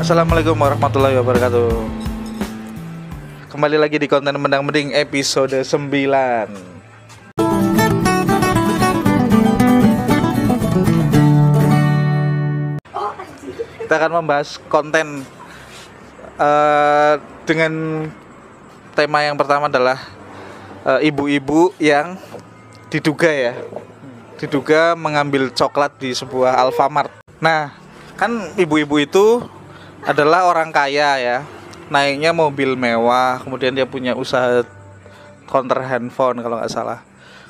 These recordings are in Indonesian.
Assalamualaikum warahmatullahi wabarakatuh. Kembali lagi di konten Mendang Mending episode 9. Kita akan membahas konten dengan tema yang pertama adalah ibu-ibu yang diduga mengambil coklat di sebuah Alfamart. Nah, kan ibu-ibu itu adalah orang kaya ya, naiknya mobil mewah, kemudian dia punya usaha counter handphone kalau nggak salah.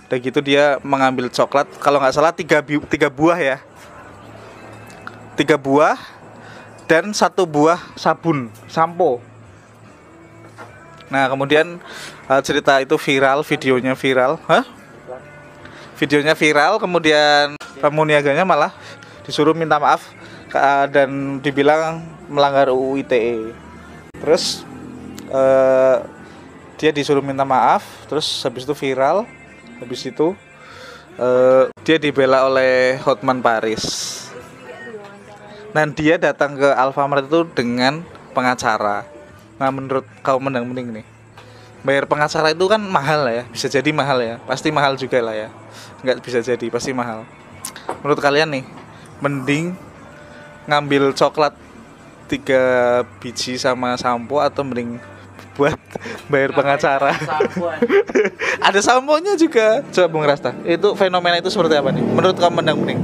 Udah gitu dia mengambil coklat, kalau nggak salah 3 buah ya, 3 buah dan 1 buah sabun sampo. Nah kemudian cerita itu viral, videonya viral, kemudian pemuniaganya malah disuruh minta maaf dan dibilang melanggar UU ITE. Terus dia disuruh minta maaf, terus habis itu viral, habis itu dia dibela oleh Hotman Paris. Dan dia datang ke Alfamart itu dengan pengacara. Nah menurut kaum Mendang Mending nih, bayar pengacara itu kan mahal ya, bisa jadi mahal ya, pasti mahal juga lah ya. Nggak bisa jadi, pasti mahal. Menurut kalian nih, mending ngambil coklat 3 biji sama sampo atau mending buat bayar pengacara? Ada samponya juga. Coba Bung Rasta, itu fenomena itu seperti apa nih menurut kamu Mendang Mending?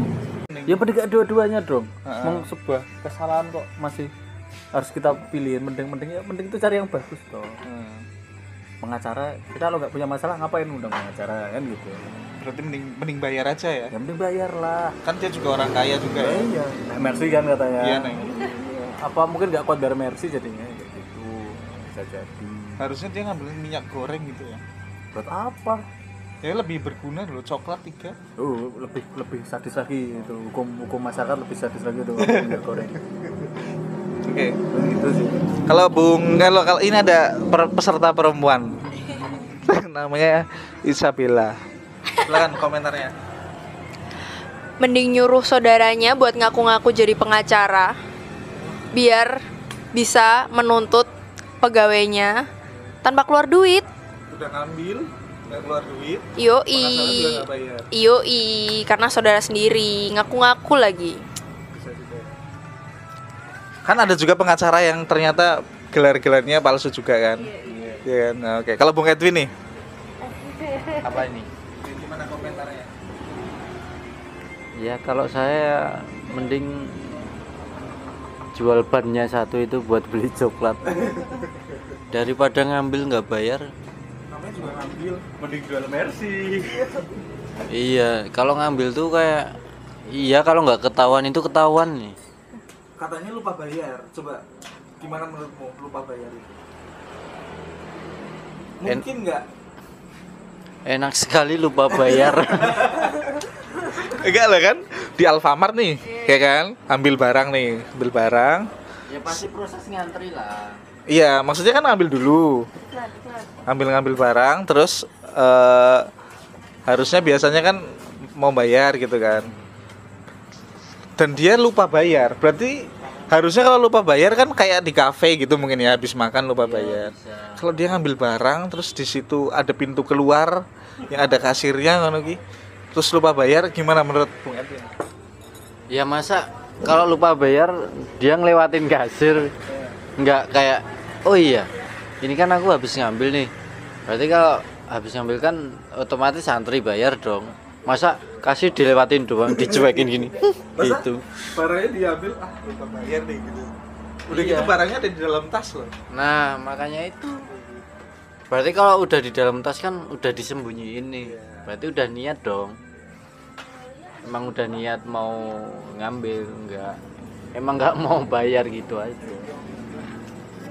Ya mending dua-duanya dong. Memang sebuah kesalahan kok masih harus kita pilih. Mending itu cari yang bagus toh. Pengacara, kita kalau nggak punya masalah ngapain undang pengacara kan gitu. Berarti mending bayar aja ya? Ya mending bayar lah. Kan dia juga orang kaya juga ya. Iya. Nah, Mercy kan katanya. Iya Neng. Apa mungkin nggak kuat bayar Mercy jadinya kayak gitu. Bisa jadi. Harusnya dia ngambilin minyak goreng gitu ya. Buat apa? Ya lebih berguna dulu coklat 3. Lebih sadis lagi itu. Hukum masyarakat lebih sadis lagi itu minyak goreng. Oke. Begitu sih. Kalau ini ada peserta perempuan. Namanya Isabella. Silakan komentarnya. Mending nyuruh saudaranya buat ngaku-ngaku jadi pengacara, biar bisa menuntut pegawainya tanpa keluar duit. Udah ngambil, nggak keluar duit. Yoi, karena saudara sendiri ngaku-ngaku lagi. Bisa juga. Kan ada juga pengacara yang ternyata gelar-gelarnya palsu juga kan. Iya. Nah, oke. Kalau Bung Edwin nih, Apa ini? gimana komentarnya? Ya kalau saya mending jual bannya 1 itu buat beli coklat daripada ngambil nggak bayar. Namanya juga ngambil, mending jual Mercy. Iya kalau ngambil tuh kayak kalau nggak ketahuan itu ketahuan nih. Katanya lupa bayar. Coba gimana menurutmu lupa bayar itu? Mungkin nggak? Enak sekali lupa bayar. Enggak lah kan, di Alfamart nih, ya kan, ambil barang. Ya pasti proses ngantri lah. Iya, maksudnya kan ambil dulu, ngambil barang, terus harusnya biasanya kan mau bayar gitu kan, dan dia lupa bayar. Berarti harusnya kalau lupa bayar kan kayak di kafe gitu mungkin ya, habis makan lupa bayar. Kalau dia ngambil barang, terus di situ ada pintu keluar yang ada kasirnya ngono ki, terus lupa bayar, gimana menurut Bung Edwin? Ya masa kalau lupa bayar dia ngelewatin kasir, nggak kayak oh iya ini kan aku habis ngambil nih, berarti kalau habis ngambil kan otomatis antri bayar dong. Masa kasir dilewatin doang, dicuekin gini gitu. Barangnya diambil, lupa bayar nih gitu. Udah gitu barangnya ada di dalam tas loh. Nah makanya itu berarti kalau udah di dalam tas kan udah disembunyiin nih, berarti udah niat dong. Emang udah niat mau ngambil, emang nggak mau bayar gitu aja.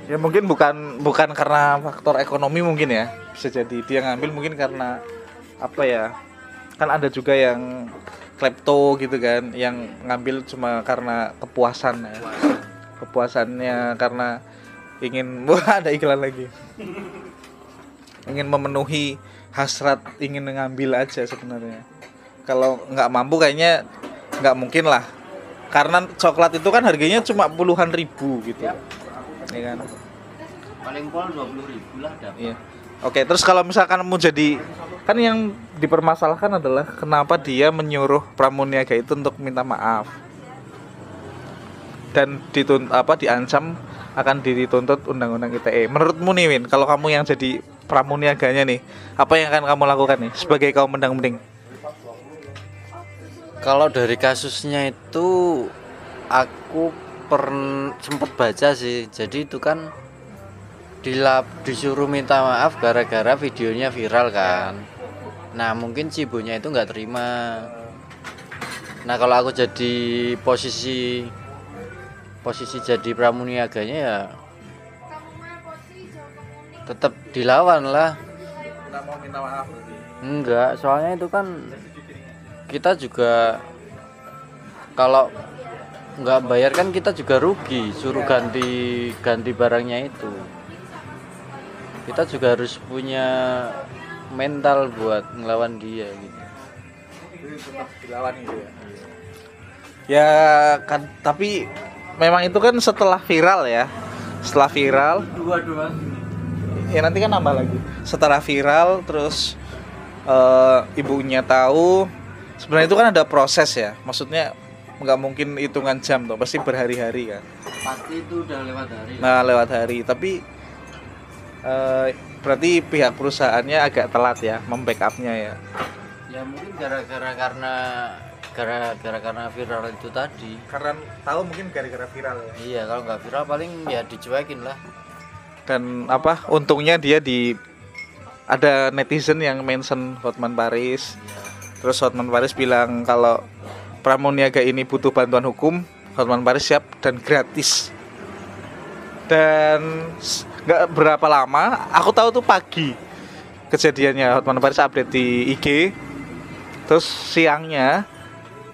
Ya mungkin bukan karena faktor ekonomi mungkin ya, bisa jadi dia ngambil mungkin karena apa ya, kan ada juga yang klepto gitu kan, yang ngambil cuma karena kepuasannya karena ingin ada iklan lagi, ingin memenuhi hasrat, ingin mengambil aja sebenarnya. Kalau nggak mampu kayaknya nggak mungkin lah Karena coklat itu kan harganya cuma puluhan ribu gitu. Ya kan? Paling pol 20.000 lah dapat. Iya. Oke, terus kalau misalkan mau jadi, kan yang dipermasalahkan adalah kenapa dia menyuruh pramuniaga itu untuk minta maaf dan diancam akan dituntut undang-undang ITE. Menurutmu nih Win, kalau kamu yang jadi pramuniaganya nih, apa yang akan kamu lakukan nih sebagai kaum mendang-mending? Kalau dari kasusnya itu aku sempat baca sih. Jadi itu kan disuruh minta maaf gara-gara videonya viral kan. Nah mungkin si ibunya itu nggak terima. Nah kalau aku jadi posisi jadi pramuniaganya ya tetap dilawan lah. Nggak mau minta maaf berarti. Enggak, soalnya itu kan kita juga kalau nggak bayar kan kita juga rugi, suruh ganti barangnya itu. Kita juga harus punya mental buat ngelawan dia gitu. Jadi tetap dilawan itu ya. Ya kan, tapi memang itu kan setelah viral ya. Setelah viral Dua-dua. ya nanti kan nambah lagi. Setelah viral terus ibunya tahu, sebenarnya itu kan ada proses ya. Maksudnya nggak mungkin hitungan jam tuh, pasti berhari-hari kan. Pasti itu udah lewat hari. Nah lewat hari, tapi berarti pihak perusahaannya agak telat ya membackupnya ya. Ya mungkin gara-gara karena viral itu tadi. Karena tahu mungkin gara-gara viral ya. Iya, kalau nggak viral paling ya dicuekin lah. Dan untungnya dia ada netizen yang mention Hotman Paris. Terus Hotman Paris bilang kalau pramuniaga ini butuh bantuan hukum, Hotman Paris siap dan gratis. Dan nggak berapa lama, aku tahu tuh pagi kejadiannya. Hotman Paris update di IG. Terus siangnya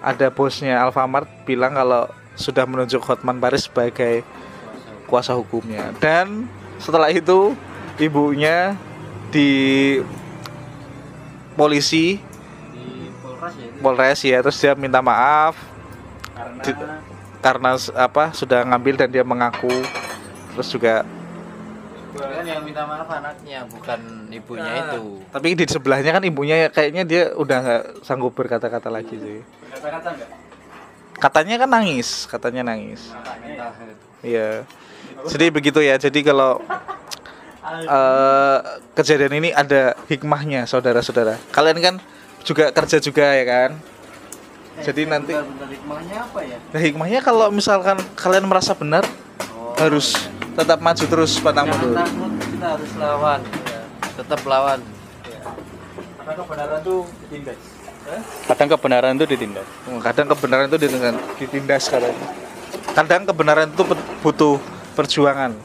ada bosnya Alfamart bilang kalau sudah menunjuk Hotman Paris sebagai kuasa hukumnya. Dan setelah itu ibunya di polisi, Di Polres ya itu. Polres ya, terus dia minta maaf karena sudah ngambil dan dia mengaku. Terus juga Kan yang minta maaf anaknya, bukan ibunya itu. tapi di sebelahnya kan ibunya kayaknya dia udah nggak sanggup berkata-kata lagi sih. Kata-kata enggak? Katanya kan katanya nangis. Iya. Jadi begitu ya. Jadi kalau kejadian ini ada hikmahnya, saudara-saudara. Kalian kan juga kerja juga ya kan. Jadi nanti Bentar, hikmahnya apa ya? nah, hikmahnya kalau misalkan kalian merasa benar, harus tetap maju terus pantang Jangan mundur. takut, kita harus lawan. Tetap lawan. Karena kebenaran tuh ditindas. Kadang kebenaran itu ditindas. Kadang kebenaran itu ditindas katanya. Kadang kebenaran itu butuh perjuangan.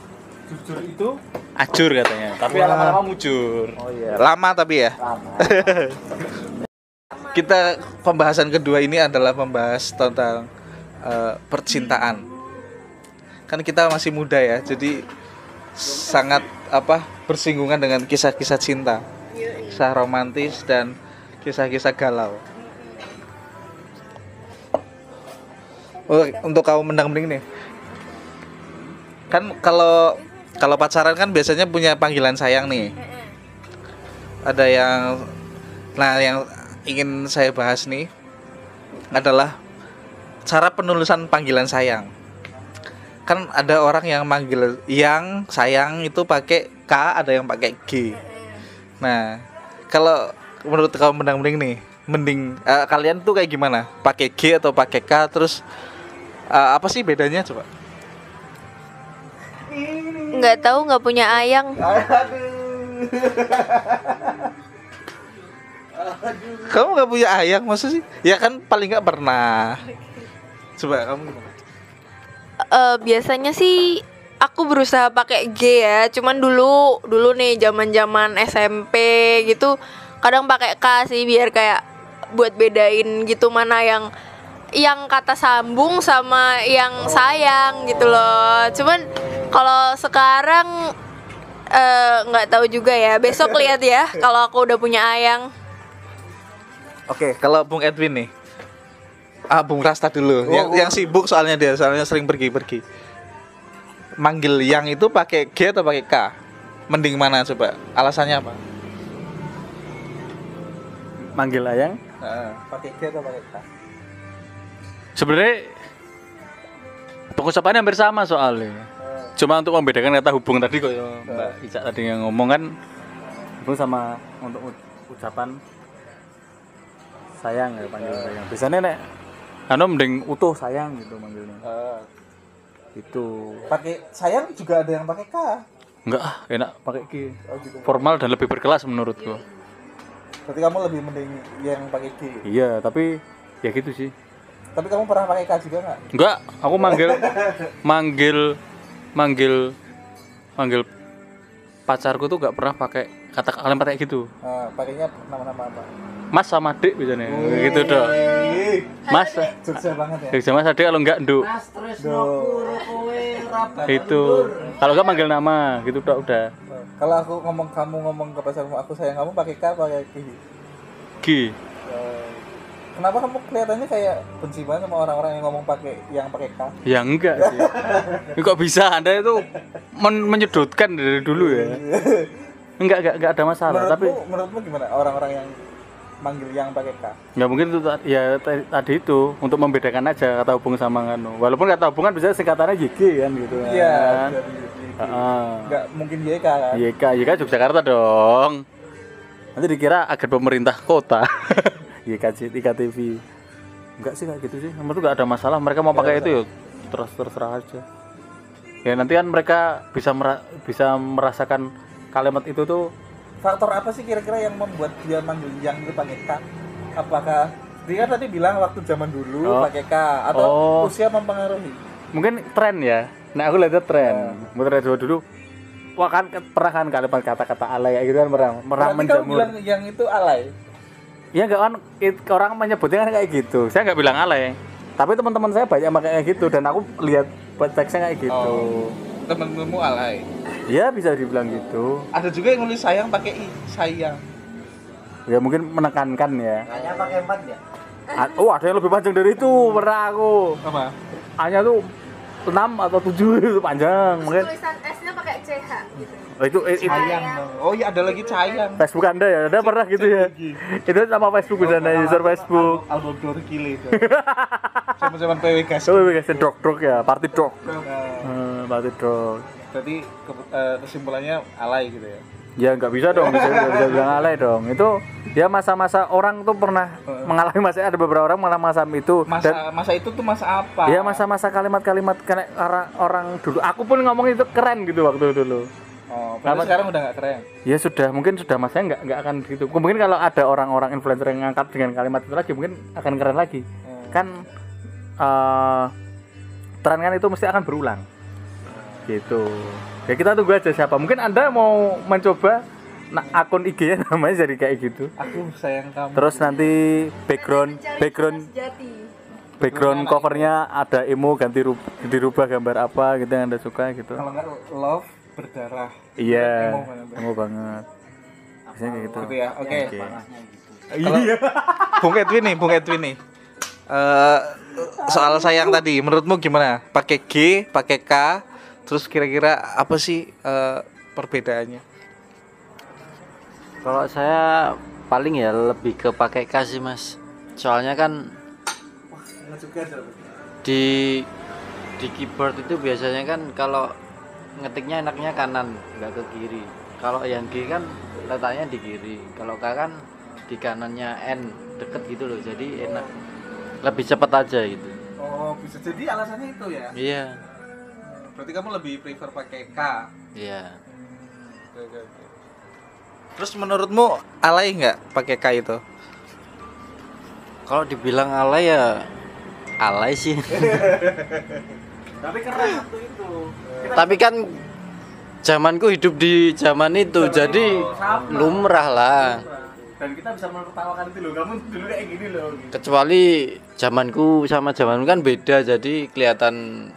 Jujur itu Ajur katanya. Tapi Wah. lama-lama mujur. Oh iya. Lama tapi ya. lama. Kita pembahasan kedua ini adalah membahas tentang percintaan. Kan kita masih muda ya, jadi sangat bersinggungan dengan kisah-kisah cinta, kisah romantis dan kisah-kisah galau. Untuk kaum mendang-mending nih, kan kalau pacaran kan biasanya punya panggilan sayang nih. Ada yang ingin saya bahas nih adalah cara penulisan panggilan sayang. Kan ada orang yang manggil yang sayang itu pakai K, ada yang pakai G. Nah, kalau menurut kaum mendang-mending nih, mending kalian tuh kayak gimana? Pakai G atau pakai K? Terus apa sih bedanya coba? Nggak tahu, nggak punya ayang. Kamu nggak punya ayang masa sih? Ya kan paling nggak pernah. Coba kamu gimana? Biasanya sih aku berusaha pakai G ya. Cuman dulu nih zaman SMP gitu kadang pakai K sih biar kayak buat bedain gitu mana yang kata sambung sama yang sayang gitu loh. Cuman kalau sekarang nggak tahu juga ya. Besok lihat ya kalau aku udah punya ayang. Oke, kalau Bung Edwin nih, Bung Rasta dulu. Yang sibuk soalnya dia, soalnya sering pergi-pergi. Manggil yang itu pakai G atau pakai K? Mending mana coba? Alasannya apa? Manggil ayang Pakai G atau pakai K? Sebenarnya pengucapannya hampir sama soalnya. Cuma untuk membedakan kata hubung tadi kok ya Mbak Ica tadi yang ngomong kan itu sama untuk ucapan sayang ya panggil sayang. Biasanya nek mending utuh sayang gitu manggilnya. Itu Pakai sayang juga ada yang pakai K. enggak enak pakai G. formal dan lebih berkelas menurutku. Berarti kamu lebih mending yang pakai G. Iya, tapi ya gitu sih. Tapi kamu pernah pakai K juga nggak? Enggak, aku manggil pacarku tuh enggak pernah pakai kata kalimat kayak gitu. Pakainya nama-nama apa? Mas sama Dik biasanya gitu dong. Mas Jogja banget ya. Jogja Mas Dik kalau enggak Nduk. Itu. Kalau enggak manggil nama gitu udah. Kalau kamu ngomong ke pacarmu aku sayang kamu pakai K pakai G? G. Kenapa kamu kelihatannya kayak benci banget sama orang-orang yang ngomong yang pakai K? Ya enggak sih. Ya, kok bisa Anda itu menyudutkan dari dulu ya? Enggak ada masalah, menurutmu gimana orang-orang yang manggil yang pakai K? Ya mungkin itu ya tadi itu untuk membedakan aja kata hubung sama nganu. Walaupun kata hubungan bisa singkatannya YG kan gitu kan. Iya. Enggak mungkin YK kan? YK Yogyakarta dong. Nanti dikira agen pemerintah kota. YKJ IKTV. Enggak sih kayak gitu sih. Menurut enggak ada masalah. Mereka mau pakai itu ya terserah aja. Ya nanti kan mereka bisa merasakan kalimat itu tuh. Faktor apa sih kira-kira yang membuat dia manggil yang itu pakai K? Apakah dia tadi bilang waktu zaman dulu pakai K atau usia mempengaruhi? Mungkin tren ya. Nah aku lihat tren. Mungkin dulu wah kan pernah kan kalimat kata-kata alay gitu kan pernah menjamur. Bilang yang itu alay. Iya enggak kan orang menyebutnya kan kayak gitu. Saya enggak bilang alay. Tapi teman-teman saya banyak kayak gitu dan aku lihat teksnya kayak gitu. Temen-temenmu alay. Iya bisa dibilang gitu. Ada juga yang nulis sayang pakai I, sayang. Ya mungkin menekankan ya. Hanya pakai 4 ya? Ada yang lebih panjang dari itu pernah aku. Apa? Hanya tuh 6 atau 7 itu panjang. Mungkin Tulisan S-nya pakai CH gitu. itu Sayang. Oh iya ada lagi sayang. Facebook Anda ya, Anda pernah gitu ya? Itu sama Facebook di sana, user Facebook. Album Gile itu. Sama-sama PW Gas. Oh, guys, drog ya, party drog. Party drog. Berarti kesimpulannya alay gitu ya. Ya nggak bisa dong, bisa bilang alay dong. Itu ya masa-masa orang tuh pernah mengalami masa, ada beberapa orang mengalami masa itu. Masa itu tuh masa apa? Ya masa-masa kalimat-kalimat kayak orang dulu. Aku pun ngomong itu keren gitu waktu dulu. Oh, berarti sekarang udah nggak keren. Ya sudah, mungkin sudah masanya nggak akan gitu. Mungkin kalau ada orang-orang influencer yang ngangkat dengan kalimat itu lagi, mungkin akan keren lagi. Kan tren kan itu mesti akan berulang. Gitu. Ya kita tunggu aja siapa. Mungkin Anda mau mencoba akun IG-nya namanya jadi kayak gitu. Aku sayang kamu. Terus nanti background covernya ada emo dirubah gambar apa gitu yang Anda suka gitu. Kalau nggak love berdarah. Iya. Emo banget. Biasanya kayak gitu. Gitu ya. Oke. Iya. Bung Edwin nih. Soal sayang tadi menurutmu gimana? Pakai G, pakai K, terus kira-kira apa sih perbedaannya? Kalau saya paling ya lebih ke pakai K sih Mas. Soalnya kan di keyboard itu biasanya kan kalau ngetiknya enaknya kanan, nggak ke kiri. Kalau yang G kan letaknya di kiri. Kalau K kan di kanannya N, deket gitu loh. Jadi enak. Lebih cepat aja gitu. Oh, bisa jadi alasannya itu ya? Iya. Berarti kamu lebih prefer pakai K. Iya. Oke. Terus menurutmu alay nggak pakai K itu? Kalau dibilang alay ya alay sih. Tapi keren waktu itu. Tapi kan zamanku hidup di zaman itu, jadi lumrah lah. Dan kita bisa menertawakan itu loh. Kamu dulu kayak gini loh. Kecuali zamanku sama zamanmu kan beda, jadi kelihatan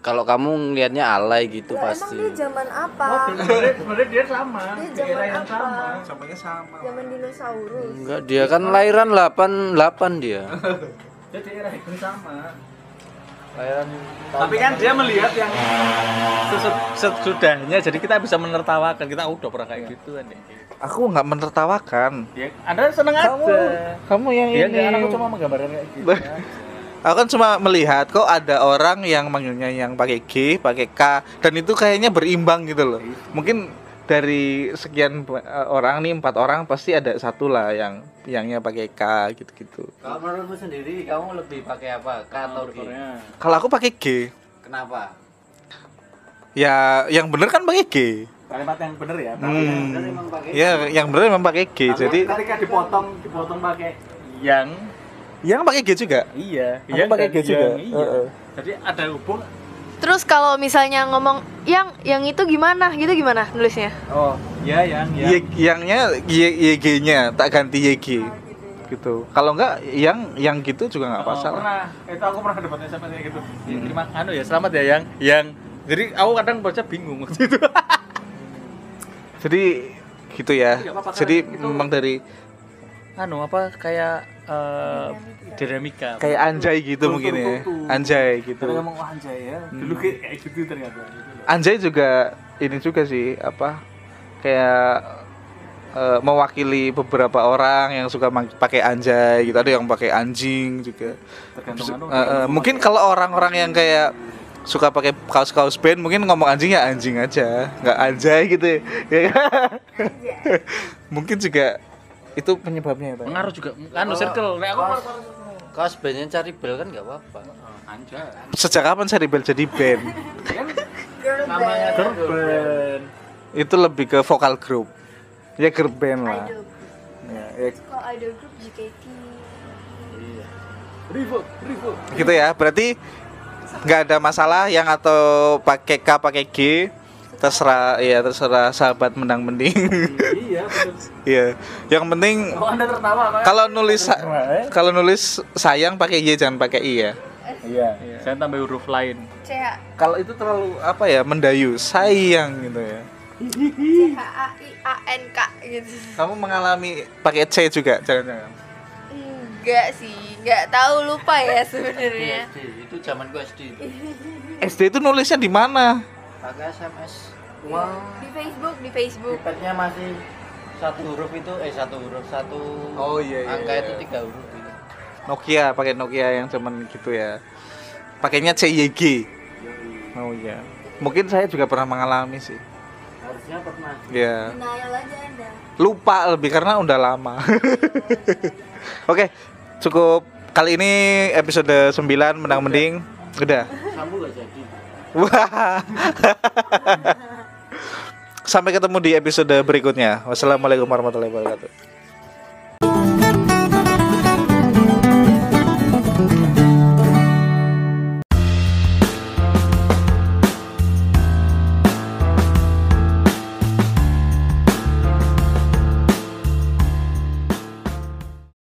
kalau kamu ngelihatnya alay gitu pasti. Emang dia zaman apa? Sebenarnya dia sama. Dia zaman apa? Samanya sama. Zaman dinosaurus. Enggak, dia kan lahiran 88 dia. Jadi era itu sama. layaran Tapi kan dia melihat yang sesudahnya, jadi kita bisa menertawakan. Kita udah pernah kayak gitu kan. Aku nggak menertawakan. Ya, Anda seneng aja. Kamu yang Iya ini. kan, aku cuma menggambarkan kayak gitu. Ya. Aku kan cuma melihat kok ada orang yang manggilnya yang pakai G, pakai K, dan itu kayaknya berimbang gitu loh. Mungkin dari sekian orang nih 4 orang pasti ada satu lah yangnya pakai K gitu-gitu. kalau menurutmu sendiri kamu lebih pakai apa? K atau G? Kalau aku pakai G, Kenapa? ya yang bener kan pakai G. Kalimat yang bener ya. Bener emang pakai Ya yang bener memang pakai G. Jadi ketika dipotong pakai yang pakai G juga. iya. Aku pakai G juga. Iya. Jadi ada hubung. Terus kalau misalnya ngomong yang itu gimana? Gitu gimana nulisnya? Oh, iya yang. Yangnya YG-nya tak ganti YG. Gitu. Kalau enggak yang gitu juga nggak masalah. Itu aku pernah debatnya sama kayak gitu. Terima ya, selamat ya yang. Jadi aku kadang baca bingung waktu itu. Jadi gitu ya. Nggak apa-apa, Jadi kan itu- memang dari Kayak dinamika. kayak anjay gitu mungkin ya. Anjay gitu. Kita ngomong anjay ya. Dulu kayak gitu ternyata. Anjay juga ini juga sih apa kayak mewakili beberapa orang yang suka pakai anjay gitu, ada yang pakai anjing juga. Tergantung Mungkin kalau orang-orang yang kayak suka pakai kaos-kaos band mungkin ngomong anjing ya anjing aja, nggak anjay gitu ya. Mungkin juga itu penyebabnya ya, Pak. Pengaruh juga. Circle. Nek aku kaos bandnya cari bel kan nggak apa-apa. anjay. Sejak kapan Ceribel jadi band? namanya girl band. Itu lebih ke vokal group. Ya girl band lah. Idol. Ya, Kalau idol group JKT. Revoke. gitu ya. Berarti nggak ada masalah yang atau pakai K pakai G, terserah ya, terserah sahabat menang mending. Iya, betul. Iya. Yang penting Kok Anda tertawa, Pak? kalau nulis sayang pakai Y jangan pakai I ya. Iya. Saya tambah huruf lain. CH Kalau itu terlalu apa ya, mendayu, sayang gitu ya. CHAIANK gitu. Kamu mengalami pakai C juga jangan-jangan. Enggak sih, enggak tahu, lupa ya sebenarnya. SD itu zaman gua SD itu. SD itu nulisnya di mana? Pakai SMS. Di Facebook. Keypadnya masih satu huruf itu satu Oh, iya, iya, angka iya. itu 3 huruf gitu. Nokia, pakai Nokia yang zaman gitu ya. Pakainya CYG. Oh iya. Mungkin saya juga pernah mengalami sih. Harusnya pernah. Ya. Denial aja Anda. Lupa lebih karena udah lama. Oke, cukup kali ini episode 9 menang mending. Udah. Kamu gak jadi. Wah. Sampai ketemu di episode berikutnya. Wassalamualaikum warahmatullahi wabarakatuh.